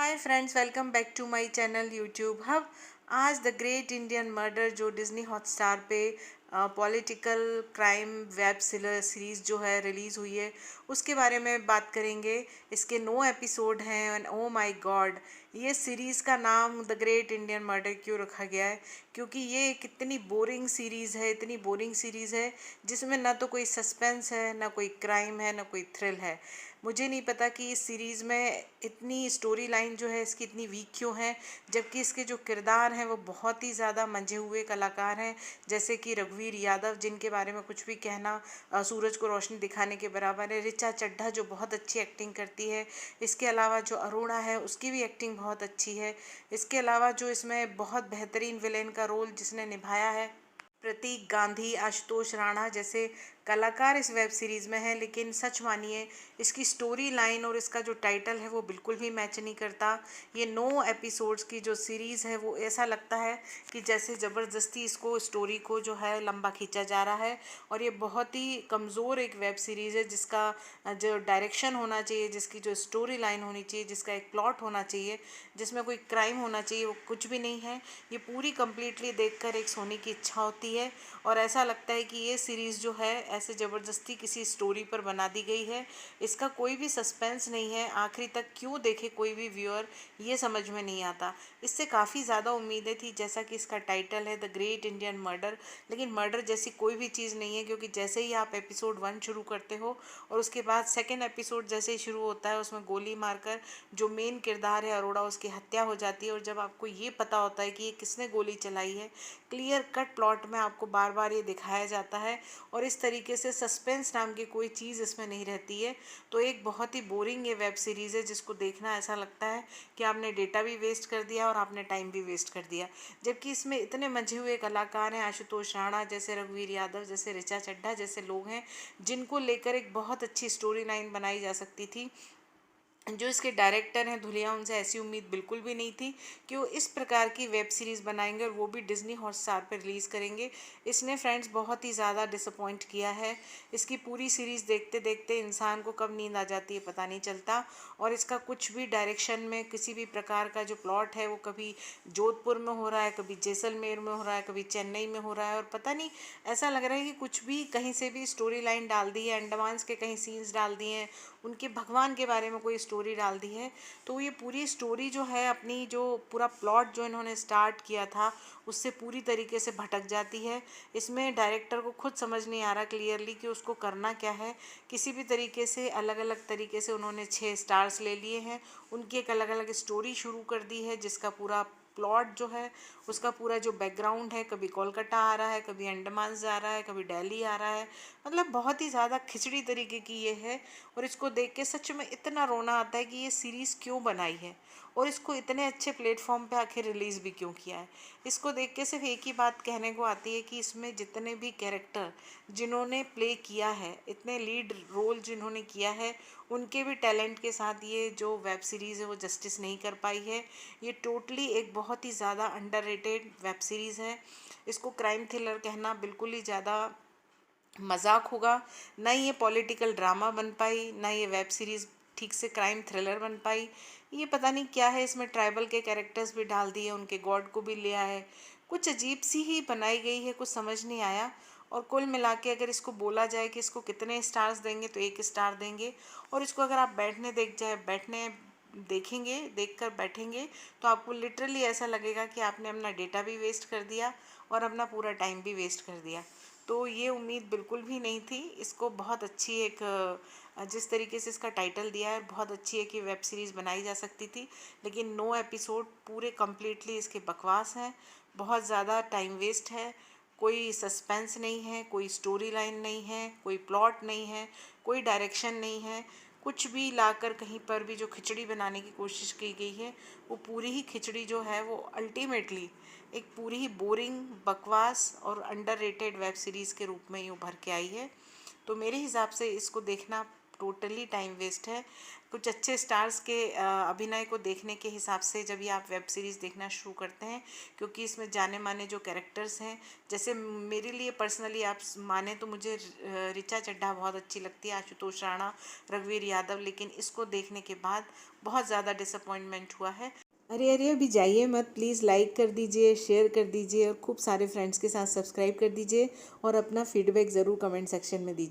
Hi friends, welcome back to my channel YouTube hub. आज the great Indian murder जो Disney Hotstar पे political crime web series जो है release हुई है उसके बारे में बात करेंगे। इसके 9 एपिसोड हैं एंड ओ माय गॉड, ये सीरीज़ का नाम द ग्रेट इंडियन मर्डर क्यों रखा गया है? क्योंकि ये एक इतनी बोरिंग सीरीज़ है, इतनी बोरिंग सीरीज़ है जिसमें ना तो कोई सस्पेंस है, ना कोई क्राइम है, ना कोई थ्रिल है। मुझे नहीं पता कि इस सीरीज़ में इतनी स्टोरी लाइन जो है इसकी इतनी वीक क्यों है, जबकि इसके जो किरदार हैं वो बहुत ही ज़्यादा मंझे हुए कलाकार हैं। जैसे कि रघुवीर यादव, जिनके बारे में कुछ भी कहना सूरज को रोशनी दिखाने के बराबर है। ऋचा चड्ढा जो बहुत अच्छी एक्टिंग करती है। इसके अलावा जो अरोड़ा है उसकी भी एक्टिंग बहुत अच्छी है। इसके अलावा जो इसमें बहुत बेहतरीन विलेन का रोल जिसने निभाया है, प्रतीक गांधी, आशुतोष राणा जैसे कलाकार इस वेब सीरीज़ में हैं। लेकिन सच मानिए, इसकी स्टोरी लाइन और इसका जो टाइटल है वो बिल्कुल भी मैच नहीं करता। ये 9 एपिसोड्स की जो सीरीज़ है वो ऐसा लगता है कि जैसे ज़बरदस्ती इसको स्टोरी को जो है लंबा खींचा जा रहा है। और ये बहुत ही कमज़ोर एक वेब सीरीज़ है जिसका जो डायरेक्शन होना चाहिए, जिसकी जो स्टोरी लाइन होनी चाहिए, जिसका एक प्लॉट होना चाहिए, जिसमें कोई क्राइम होना चाहिए, वो कुछ भी नहीं है। ये पूरी कंप्लीटली देखकर एक सोने की इच्छा होती है और ऐसा लगता है कि ये सीरीज़ जो है ऐसे ज़बरदस्ती किसी स्टोरी पर बना दी गई है। इसका कोई भी सस्पेंस नहीं है, आखिरी तक क्यों देखे कोई भी व्यूअर, ये समझ में नहीं आता। इससे काफ़ी ज़्यादा उम्मीदें थी, जैसा कि इसका टाइटल है द ग्रेट इंडियन मर्डर, लेकिन मर्डर जैसी कोई भी चीज़ नहीं है। क्योंकि जैसे ही आप एपिसोड 1 शुरू करते हो और उसके बाद सेकेंड एपिसोड जैसे ही शुरू होता है, उसमें गोली मारकर जो मेन किरदार है अरोड़ा, उसकी हत्या हो जाती है। और जब आपको ये पता होता है कि ये किसने गोली चलाई है, क्लियर कट प्लॉट में आपको बार बार ये दिखाया जाता है और इस तरीके से सस्पेंस नाम की कोई चीज़ इसमें नहीं रहती है। तो एक बहुत ही बोरिंग ये वेब सीरीज़ है जिसको देखना ऐसा लगता है कि आपने डेटा भी वेस्ट कर दिया और आपने टाइम भी वेस्ट कर दिया। जबकि इसमें इतने मंझे हुए कलाकार हैं, आशुतोष राणा जैसे, रघुवीर यादव जैसे, ऋचा चड्ढा जैसे लोग हैं जिनको लेकर एक बहुत अच्छी स्टोरी लाइन बनाई जा सकती थी। जो इसके डायरेक्टर हैं धुलिया, उनसे ऐसी उम्मीद बिल्कुल भी नहीं थी कि वो इस प्रकार की वेब सीरीज़ बनाएंगे और वो भी डिज्नी हॉटस्टार पर रिलीज़ करेंगे। इसने फ्रेंड्स बहुत ही ज़्यादा डिसअपॉइंट किया है। इसकी पूरी सीरीज़ देखते देखते इंसान को कब नींद आ जाती है पता नहीं चलता। और इसका कुछ भी डायरेक्शन में किसी भी प्रकार का जो प्लॉट है वो कभी जोधपुर में हो रहा है, कभी जैसलमेर में हो रहा है, कभी चेन्नई में हो रहा है, और पता नहीं, ऐसा लग रहा है कि कुछ भी कहीं से भी स्टोरी लाइन डाल दी है, अंडमान्स के कहीं सीन्स डाल दिए हैं, उनके भगवान के बारे में कोई स्टोरी डाल दी है। तो ये पूरी स्टोरी जो है, अपनी जो पूरा प्लॉट जो इन्होंने स्टार्ट किया था उससे पूरी तरीके से भटक जाती है। इसमें डायरेक्टर को खुद समझ नहीं आ रहा क्लियरली कि उसको करना क्या है। किसी भी तरीके से अलग अलग तरीके से उन्होंने 6 स्टार्स ले लिए हैं, उनकी एक अलग अलग स्टोरी शुरू कर दी है जिसका पूरा प्लॉट जो है, उसका पूरा जो बैकग्राउंड है, कभी कोलकाता आ रहा है, कभी अंडमान जा रहा है, कभी दिल्ली आ रहा है। मतलब बहुत ही ज़्यादा खिचड़ी तरीके की ये है। और इसको देख के सच में इतना रोना आता है कि ये सीरीज़ क्यों बनाई है और इसको इतने अच्छे प्लेटफॉर्म पे आखिर रिलीज़ भी क्यों किया है। इसको देख के सिर्फ एक ही बात कहने को आती है कि इसमें जितने भी कैरेक्टर जिन्होंने प्ले किया है, इतने लीड रोल जिन्होंने किया है, उनके भी टैलेंट के साथ ये जो वेब सीरीज़ है वो जस्टिस नहीं कर पाई है। ये टोटली एक बहुत ही ज़्यादा अंडररेटेड वेब सीरीज़ है। इसको क्राइम थ्रिलर कहना बिल्कुल ही ज़्यादा मजाक होगा। ना ये पॉलिटिकल ड्रामा बन पाई, ना ये वेब सीरीज़ ठीक से क्राइम थ्रिलर बन पाई। ये पता नहीं क्या है, इसमें ट्राइबल के कैरेक्टर्स भी डाल दिए, उनके गॉड को भी लिया है, कुछ अजीब सी ही बनाई गई है, कुछ समझ नहीं आया। और कुल मिला के अगर इसको बोला जाए कि इसको कितने स्टार्स देंगे तो 1 स्टार देंगे। और इसको अगर आप बैठने देखेंगे, देखकर बैठेंगे, तो आपको लिटरली ऐसा लगेगा कि आपने अपना डेटा भी वेस्ट कर दिया और अपना पूरा टाइम भी वेस्ट कर दिया। तो ये उम्मीद बिल्कुल भी नहीं थी। इसको बहुत अच्छी एक जिस तरीके से इसका टाइटल दिया है, बहुत अच्छी है कि वेब सीरीज़ बनाई जा सकती थी। लेकिन 9 एपिसोड पूरे कम्प्लीटली इसके बकवास हैं, बहुत ज़्यादा टाइम वेस्ट है। कोई सस्पेंस नहीं है, कोई स्टोरी लाइन नहीं है, कोई प्लॉट नहीं है, कोई डायरेक्शन नहीं है। कुछ भी लाकर कहीं पर भी जो खिचड़ी बनाने की कोशिश की गई है, वो पूरी ही खिचड़ी जो है वो अल्टीमेटली एक पूरी ही बोरिंग, बकवास और अंडररेटेड वेब सीरीज़ के रूप में ही उभर के आई है। तो मेरे हिसाब से इसको देखना टोटली टाइम वेस्ट है। कुछ अच्छे स्टार्स के अभिनय को देखने के हिसाब से जब ये आप वेब सीरीज़ देखना शुरू करते हैं, क्योंकि इसमें जाने माने जो कैरेक्टर्स हैं, जैसे मेरे लिए पर्सनली आप माने तो मुझे ऋचा चड्ढा बहुत अच्छी लगती है, आशुतोष राणा, रघुवीर यादव, लेकिन इसको देखने के बाद बहुत ज़्यादा डिसअपॉइंटमेंट हुआ है। अरे अरे अभी जाइए मत, प्लीज़ लाइक कर दीजिए, शेयर कर दीजिए और खूब सारे फ्रेंड्स के साथ सब्सक्राइब कर दीजिए और अपना फीडबैक ज़रूर कमेंट सेक्शन में दीजिए।